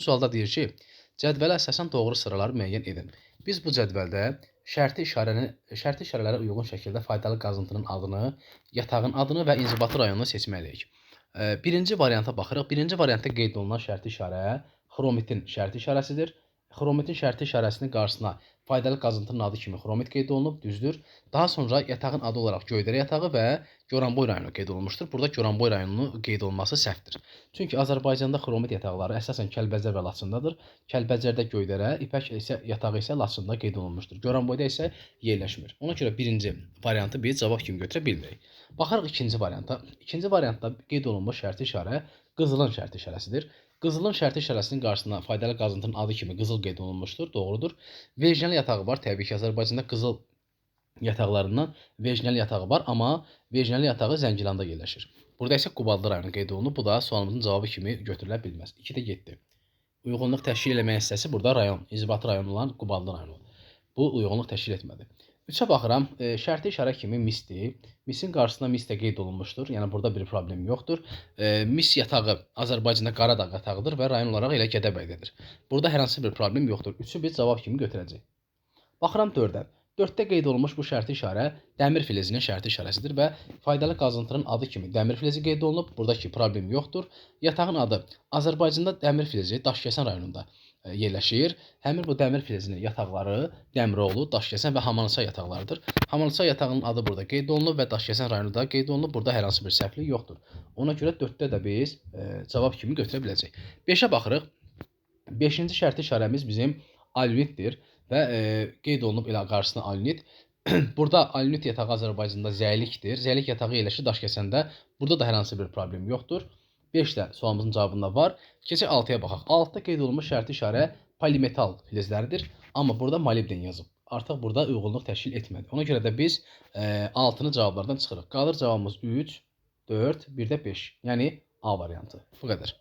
Sualda deyir ki, cədvələ əsasən doğru sıraları müəyyən edin. Biz bu cədvəldə şərti işarələrə uyğun şəkildə faydalı qazıntının adını, yatağın adını və inzibati rayonunu seçməliyik. Birinci varianta baxırıq. Birinci variantda qeyd olunan şərti işarə xromitin şərti işarəsidir. Xromitin şərti işarəsinin qarşısına faydalı qazıntının adı kimi xromit qeyd olunub, düzdür. Daha sonra yatağın adı olaraq Göydərə yatağı və Goranboy rayonu qeyd olunmuşdur. Burada Goranboy rayonunun qeyd olunması səhvdir. Çünki Azərbaycanda xromit yataqları əsasən Kəlbəcər və Laçındadır. Kəlbəcərdə Göydərə, İpək isə yatağı isə Laçında qeyd olunmuşdur. Goranboyda isə yerləşmir. Ona görə birinci variantı biz cavab kimi götürə bilmirik. Baxarıq ikinci varianta. İkinci variantda qeyd olunmuş şərti işarə qızılın şərti işarəsidir. Qızılın şərti işarəsinin qarşısına faydalı qazıntının adı kimi qızıl qeyd olunmuşdur. Doğrudur. Verjinal yatağı var. Təbii ki, Azərbaycanda qızıl yataqlarından verjinal yatağı var, amma verjinal yatağı Zəngilanda yerləşir. Burada isə Qubadlı rayonu qeyd olunub. Bu da sualımızın cavabı kimi götürülə bilməz. 2-də 7. Uyğunluq təşkil etməyə hissəsi burada rayon, inzibati rayon olan Qubadlı rayonu. Bu uyğunluq təşkil etmədi. 3-ə baxıram. Şərti işarə kimi misdir. Misin qarşısına mis də qeyd olunmuşdur. Yəni burada bir problem yoxdur. Mis yatağı Azərbaycanda Qaradağ yatağıdır və rayon olaraq elə Gədəbəydədir. Burada hər hansı bir problem yoxdur. 3-ü biz cavab kimi götürəcəyik. Baxıram 4-ə. 4-də qeyd olunmuş bu şərti işarə dəmir filizinin şərti işarəsidir və faydalı qazıntının adı kimi dəmir filizi qeyd olunub. Buradakı problem yoxdur. Yatağın adı Azərbaycanda dəmir filizi Daşkəsən rayonunda yerləşir. Həmin bu dəmir filizinin yataqları Dəmiroğlu, Daşkəsən və Hamansa yataqlarıdır. Hamansa yatağının adı burada qeyd olunub və Daşkəsən rayonunda qeyd olunub. Burada hər hansı bir səhvlik yoxdur. Ona görə 4-də də biz cavab kimi götürə biləcəyik. 5-ə baxırıq. 5-ci şərti işarəmiz bizim alunitdir və qeyd olunub elə qarşısına alunit. Burada alunit yatağı Azərbaycanda zəylikdir. Zəylik yatağı yerləşir Daşkəsəndə. Burada da hər hansı bir problem yoxdur. 5 də sualımızın cavabında var. Keçək 6-ya baxaq. 6-da qeyd olunmuş şərti işarə polimetal filizləridir. Amma burada molibden yazıb. Artıq burada uyğunluq təşkil etmədi. Ona görə də biz 6-nı cavablardan çıxırıq. Qalır cavabımız 3, 4, bir də 5. Yəni A variantı. Bu qədər.